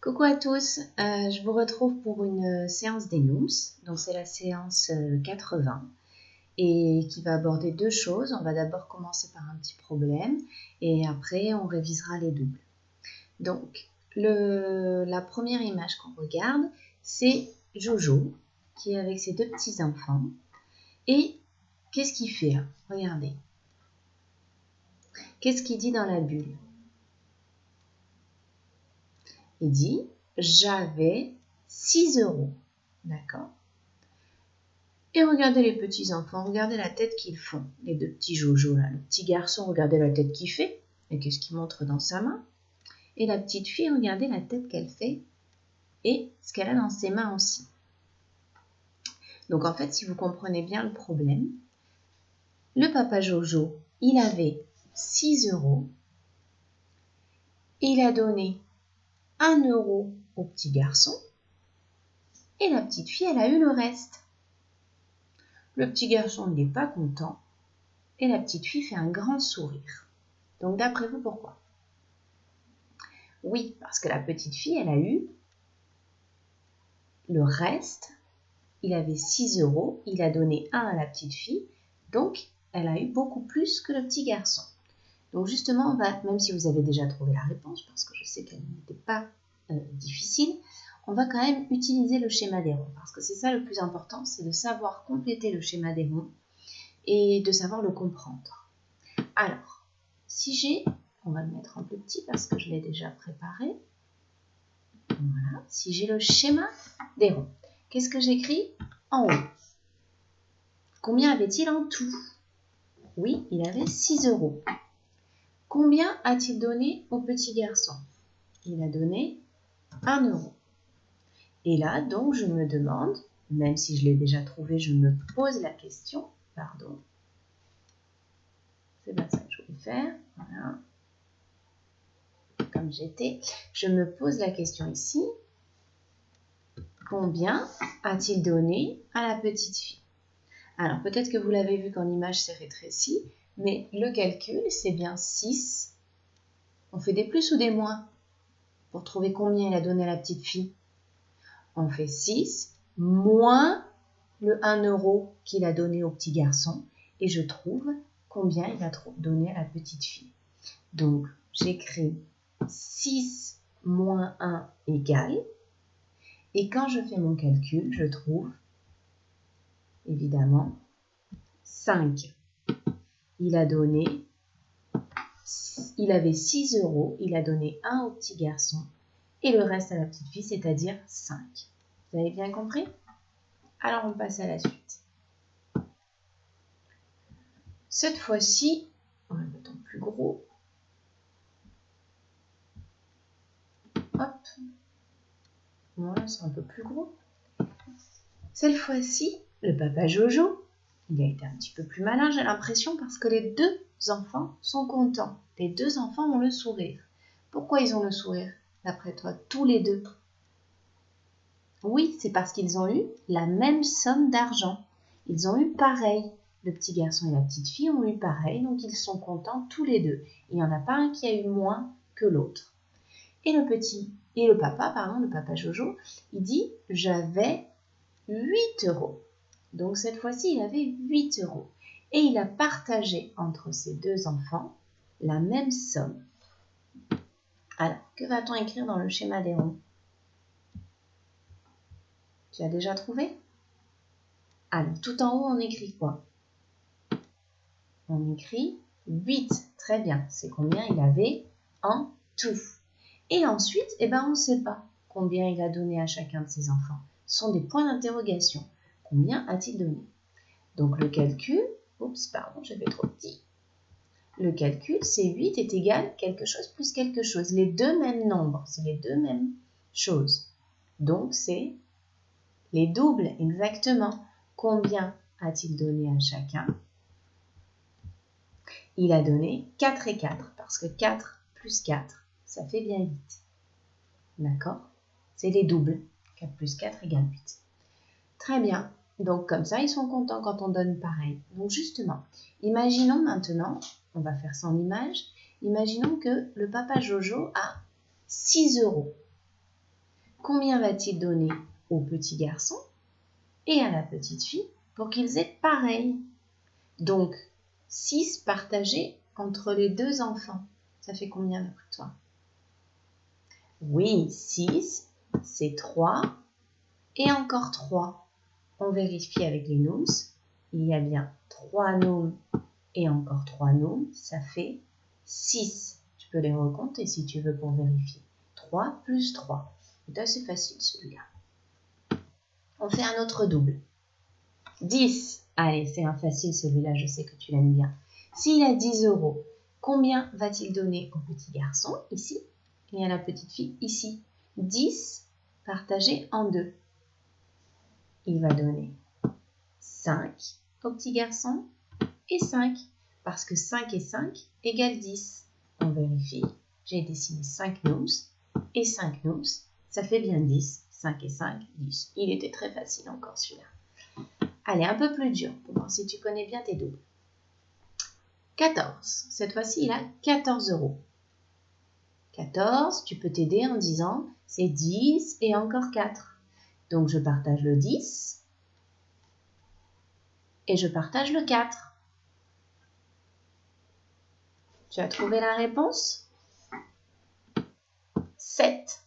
Coucou à tous, je vous retrouve pour une séance d'Enums, donc c'est la séance 80 et qui va aborder deux choses. On va d'abord commencer par un petit problème et après on révisera les doubles. Donc la première image qu'on regarde, c'est Jojo qui est avec ses deux petits enfants et qu'est-ce qu'il fait là? Regardez. Qu'est-ce qu'il dit dans la bulle? Il dit « J'avais 6 €. » D'accord? Et regardez les petits enfants, regardez la tête qu'ils font, les deux petits Jojo là. Le petit garçon, regardez la tête qu'il fait, et qu'est-ce qu'il montre dans sa main. Et la petite fille, regardez la tête qu'elle fait, et ce qu'elle a dans ses mains aussi. Donc en fait, si vous comprenez bien le problème, le papa Jojo, il avait 6 €, et il a donné 1 € au petit garçon, et la petite fille, elle a eu le reste. Le petit garçon n'est pas content, et la petite fille fait un grand sourire. Donc d'après vous, pourquoi? Oui, parce que la petite fille, elle a eu le reste. Il avait 6 €, il a donné 1 à la petite fille, donc elle a eu beaucoup plus que le petit garçon. Donc justement, même si vous avez déjà trouvé la réponse, parce que je sais qu'elle n'était pas difficile, on va quand même utiliser le schéma des ronds, parce que c'est ça le plus important, c'est de savoir compléter le schéma des ronds et de savoir le comprendre. Alors, si j'ai, on va le mettre en plus petit parce que je l'ai déjà préparé. Voilà, si j'ai le schéma des ronds, qu'est-ce que j'écris en haut? Combien avait-il en tout? Oui, il avait 6 €. Combien a-t-il donné au petit garçon? Il a donné 1 €. Et là, donc, je me demande, même si je l'ai déjà trouvé, je me pose la question, pardon, c'est pas ça que je voulais faire, voilà, comme j'étais, je me pose la question ici, combien a-t-il donné à la petite fille? Alors, peut-être que vous l'avez vu quand l'image s'est rétrécie, mais le calcul, c'est bien 6. On fait des plus ou des moins pour trouver combien il a donné à la petite fille? On fait 6 moins le 1 € qu'il a donné au petit garçon et je trouve combien il a donné à la petite fille. Donc, j'écris 6 moins 1 égale, et quand je fais mon calcul, je trouve évidemment 5. Il avait 6 €, il a donné 1 au petit garçon et le reste à la petite fille, c'est-à-dire 5. Vous avez bien compris? Alors on passe à la suite. Cette fois-ci, on va le mettre en plus gros. Hop. Voilà, c'est un peu plus gros. Cette fois-ci, le papa Jojo, il a été un petit peu plus malin, j'ai l'impression, parce que les deux enfants sont contents. Les deux enfants ont le sourire. Pourquoi ils ont le sourire, d'après toi, tous les deux? Oui, c'est parce qu'ils ont eu la même somme d'argent. Ils ont eu pareil. Le petit garçon et la petite fille ont eu pareil, donc ils sont contents tous les deux. Il n'y en a pas un qui a eu moins que l'autre. Et le papa Jojo, il dit « J'avais 8 €. » Donc cette fois-ci, il avait 8 €. Et il a partagé entre ses deux enfants la même somme. Alors, que va-t-on écrire dans le schéma des ronds? Tu as déjà trouvé? Alors, tout en haut, on écrit quoi? On écrit 8. Très bien. C'est combien il avait en tout. Et ensuite, on ne sait pas combien il a donné à chacun de ses enfants. Ce sont des points d'interrogation. Combien a-t-il donné? Donc, le calcul, j'avais trop petit. Le calcul, c'est 8 est égal quelque chose plus quelque chose. Les deux mêmes nombres, c'est les deux mêmes choses. Donc, c'est les doubles, exactement. Combien a-t-il donné à chacun? Il a donné 4 et 4, parce que 4 plus 4, ça fait bien 8. D'accord? C'est les doubles. 4 plus 4 égale 8. Très bien. Donc, comme ça, ils sont contents quand on donne pareil. Donc, justement, imaginons maintenant, on va faire ça en image, imaginons que le papa Jojo a 6 €. combien va-t-il donner au petit garçon et à la petite fille pour qu'ils aient pareil? Donc, 6 partagés entre les deux enfants. Ça fait combien d'après toi? Oui, 6, c'est 3 et encore 3. On vérifie avec les nouns. Il y a bien 3 nouns et encore 3 nouns. Ça fait 6. Tu peux les recompter si tu veux pour vérifier. 3 plus 3. C'est assez facile celui-là. On fait un autre double. 10. Allez, c'est un facile celui-là, je sais que tu l'aimes bien. S'il a 10 €, combien va-t-il donner au petit garçon, ici, et à la petite fille, ici? 10 partagé en 2. Il va donner 5 au petit garçon et 5, parce que 5 et 5 égale 10. On vérifie, j'ai dessiné 5 nouns et 5 nouns, ça fait bien 10. 5 et 5, 10. Il était très facile encore celui-là. Allez, un peu plus dur pour voir si tu connais bien tes doubles. 14. Cette fois-ci, il a 14 €. 14, tu peux t'aider en disant c'est 10 et encore 4. Donc, je partage le 10 et je partage le 4. Tu as trouvé la réponse? 7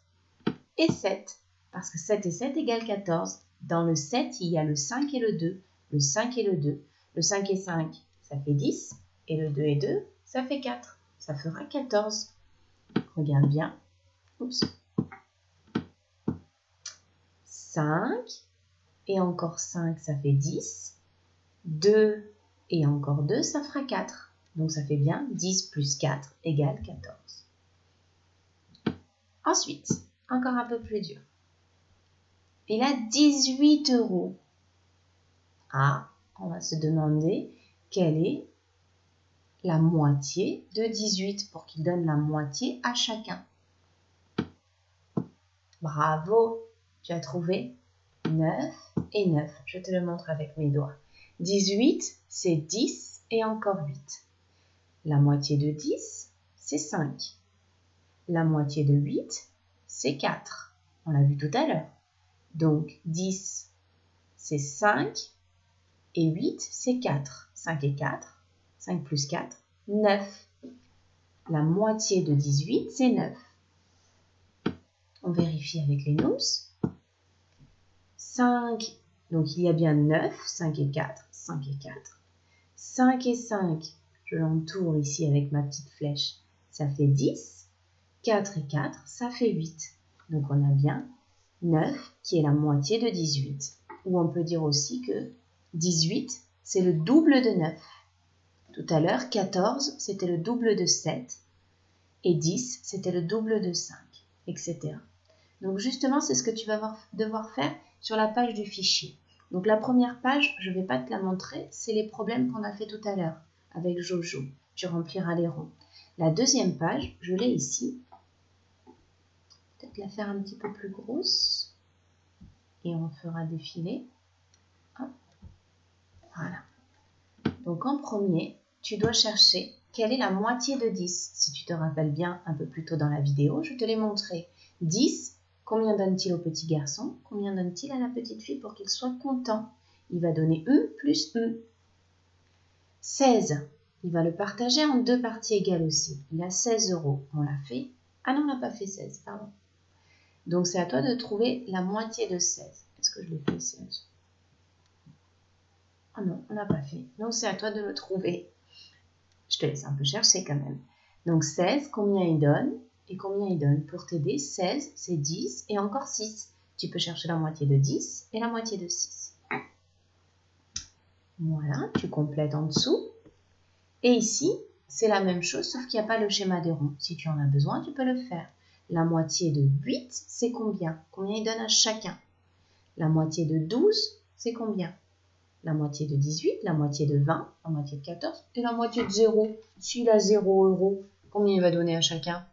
et 7. Parce que 7 et 7 égale 14. Dans le 7, il y a le 5 et le 2. Le 5 et le 2. Le 5 et 5, ça fait 10. Et le 2 et 2, ça fait 4. Ça fera 14. Regarde bien. Oups. 5 et encore 5, ça fait 10. 2 et encore 2, ça fera 4. Donc ça fait bien 10 plus 4 égale 14. Ensuite, encore un peu plus dur. Il a 18 €. Ah, on va se demander quelle est la moitié de 18 pour qu'il donne la moitié à chacun. Bravo, tu as trouvé 9 et 9. Je te le montre avec mes doigts. 18, c'est 10 et encore 8. La moitié de 10, c'est 5. La moitié de 8, c'est 4. On l'a vu tout à l'heure. Donc 10, c'est 5 et 8, c'est 4. 5 et 4, 5 plus 4, 9. La moitié de 18, c'est 9. On vérifie avec les nouns. 5, donc il y a bien 9, 5 et 4, 5 et 4. 5 et 5, je l'entoure ici avec ma petite flèche, ça fait 10. 4 et 4, ça fait 8. Donc on a bien 9 qui est la moitié de 18. Ou on peut dire aussi que 18, c'est le double de 9. Tout à l'heure, 14, c'était le double de 7. Et 10, c'était le double de 5, etc. Donc justement, c'est ce que tu vas devoir faire sur la page du fichier. Donc la première page, je ne vais pas te la montrer, c'est les problèmes qu'on a fait tout à l'heure avec Jojo. Tu rempliras les ronds. La deuxième page, je l'ai ici. Peut-être la faire un petit peu plus grosse. Et on fera défiler. Hop. Voilà. Donc en premier, tu dois chercher quelle est la moitié de 10. Si tu te rappelles bien un peu plus tôt dans la vidéo, je te l'ai montré. 10, combien donne-t-il au petit garçon? Combien donne-t-il à la petite fille pour qu'il soit content? Il va donner 1 plus 1. 16, il va le partager en deux parties égales aussi. Il a 16 €. On l'a fait? Ah non, on n'a pas fait 16, pardon. Donc c'est à toi de trouver la moitié de 16. Est-ce que je l'ai fait 16? Ah non, on n'a pas fait. Donc c'est à toi de le trouver. Je te laisse un peu chercher quand même. Donc 16, combien il donne? Et combien il donne? Pour t'aider, 16, c'est 10 et encore 6. Tu peux chercher la moitié de 10 et la moitié de 6. Voilà, tu complètes en dessous. Et ici, c'est la même chose, sauf qu'il n'y a pas le schéma des ronds. Si tu en as besoin, tu peux le faire. La moitié de 8, c'est combien? Combien il donne à chacun? La moitié de 12, c'est combien? La moitié de 18, la moitié de 20, la moitié de 14 et la moitié de 0. S'il a 0 €, combien il va donner à chacun?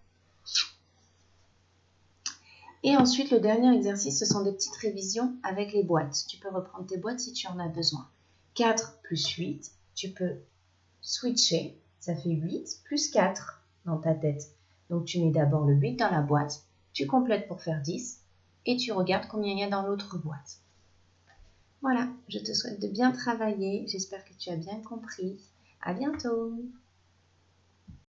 Et ensuite, le dernier exercice, ce sont des petites révisions avec les boîtes. Tu peux reprendre tes boîtes si tu en as besoin. 4 plus 8, tu peux switcher, ça fait 8 plus 4 dans ta tête. Donc tu mets d'abord le 8 dans la boîte, tu complètes pour faire 10, et tu regardes combien il y a dans l'autre boîte. Voilà, je te souhaite de bien travailler. J'espère que tu as bien compris. À bientôt!